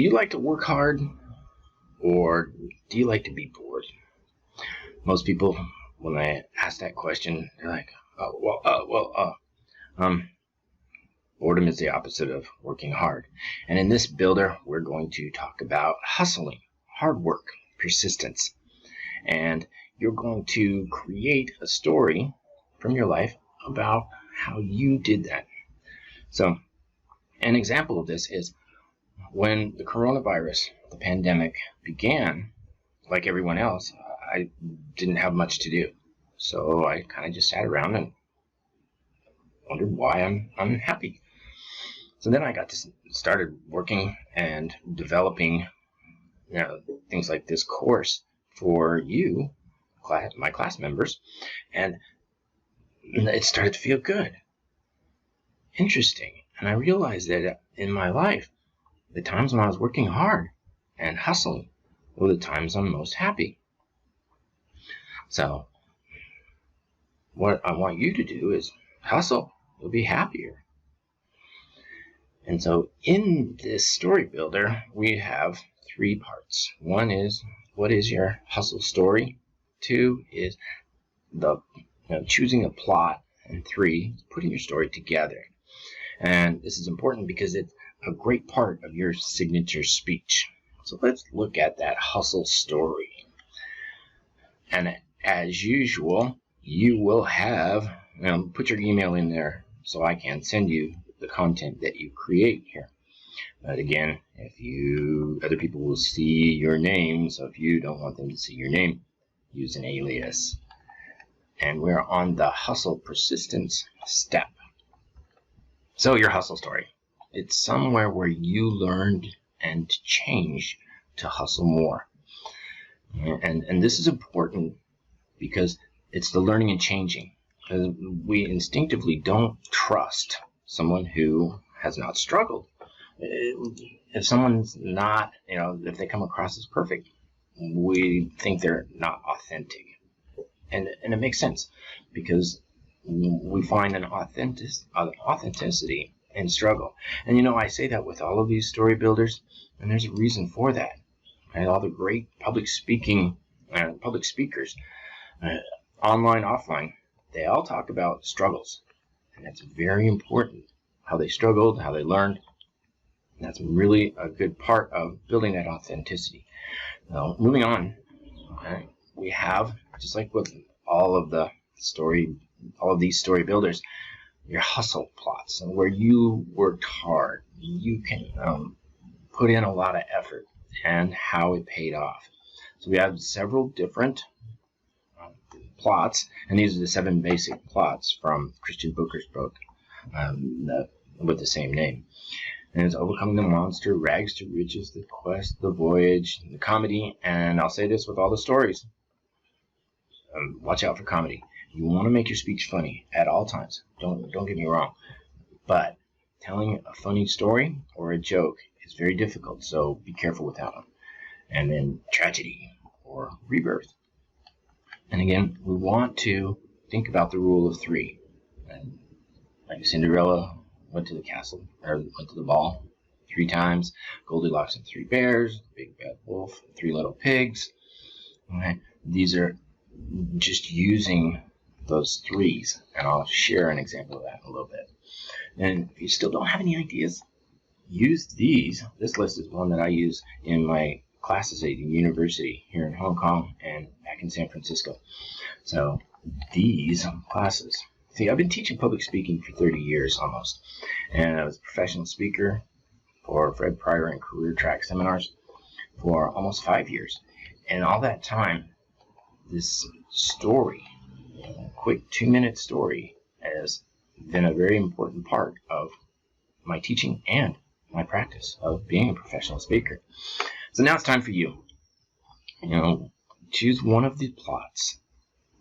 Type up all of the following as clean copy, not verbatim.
Do you like to work hard, or do you like to be bored? Most people, when I ask that question, they're like, boredom is the opposite of working hard. And in this builder, we're going to talk about hustling, hard work, persistence. And you're going to create a story from your life about how you did that. So, an example of this is when the coronavirus, the pandemic, began. Like everyone else, I didn't have much to do. So I kind of just sat around and wondered why I'm unhappy. So then I got to started working and developing things like this course for you, my class members, and it started to feel good, interesting. And I realized that in my life, the times when I was working hard and hustling were the times I'm most happy. So what I want you to do is hustle. You'll be happier. And so in this story builder, we have 3 parts. 1 is, what is your hustle story? 2 is choosing a plot. And 3 is putting your story together. And this is important because it's a great part of your signature speech. So let's look at that hustle story. And as usual, you will have, put your email in there so I can send you the content that you create here. But again, other people will see your name, so if you don't want them to see your name, use an alias. And we're on the hustle persistence step. So your hustle story. It's somewhere where you learned and changed to hustle more. And this is important because it's the learning and changing. We instinctively don't trust someone who has not struggled. If someone's not, if they come across as perfect, we think they're not authentic. And it makes sense because we find an authenticity in struggle. And I say that with all of these story builders, and there's a reason for that. And all the great public speakers, online, offline, they all talk about struggles. And that's very important. How they struggled, how they learned. And that's really a good part of building that authenticity. Now, moving on, we have, just like with all of these story builders, your hustle plots, and where you worked hard, you can put in a lot of effort, and how it paid off. So we have several different plots, and these are the 7 basic plots from Christian Booker's book with the same name. And it's overcoming the monster, rags to riches, the quest, the voyage, the comedy, and I'll say this with all the stories. Watch out for comedy. You want to make your speech funny at all times. Don't get me wrong. But telling a funny story or a joke is very difficult, so be careful with that one. And then tragedy or rebirth. And again, we want to think about the rule of 3. And like Cinderella went to the castle, or went to the ball 3 times. Goldilocks and 3 bears, Big Bad Wolf, 3 little pigs. Okay. These are just using those 3s, and I'll share an example of that in a little bit. And if you still don't have any ideas, use these. This list is one that I use in my classes at the university here in Hong Kong and back in San Francisco. So these classes. See, I've been teaching public speaking for 30 years almost, and I was a professional speaker for Fred Pryor and Career Track seminars for almost 5 years. And all that time, this story, a quick 2-minute story, has been a very important part of my teaching and my practice of being a professional speaker. So now it's time for you. Choose one of the plots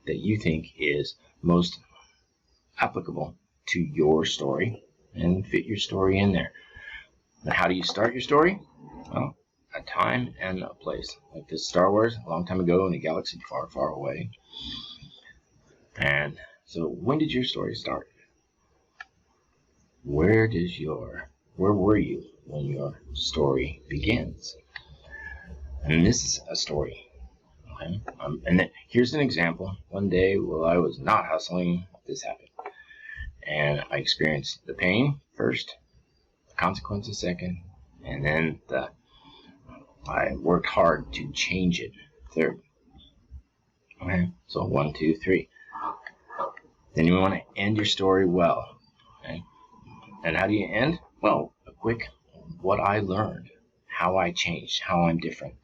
that you think is most applicable to your story and fit your story in there. Now, how do you start your story? Well, a time and a place. Like this Star Wars, a long time ago in a galaxy far, far away. And so when did your story start? Where were you when your story begins. And this is a story. Okay? And then here's an example. One day while I was not hustling, this happened. And I experienced the pain first, the consequences second, and then I worked hard to change it third. Okay? So 1, 2, 3. Then you want to end your story well. Okay? And how do you end? Well, a quick what I learned, how I changed, how I'm different.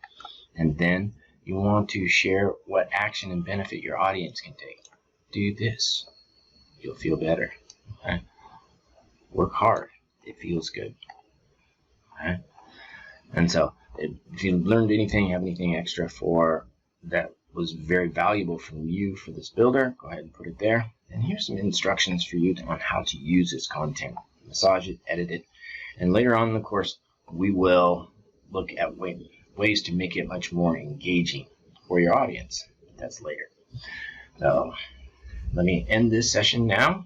And then you want to share what action and benefit your audience can take. Do this. You'll feel better. Okay? Work hard. It feels good. Okay? And so if you learned anything, have anything extra for that was very valuable from you for this builder, go ahead and put it there. And here's some instructions for you on how to use this content. Massage it, edit it. And later on in the course, we will look at ways to make it much more engaging for your audience. That's later. So let me end this session now.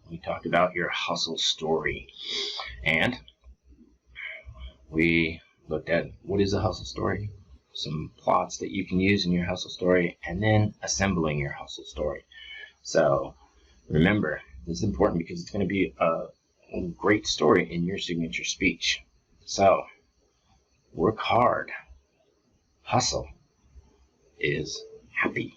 We talked about your hustle story. And we looked at what is a hustle story, some plots that you can use in your hustle story, and then assembling your hustle story. So remember, this is important because it's going to be a great story in your signature speech. So work hard. Hustle is happy.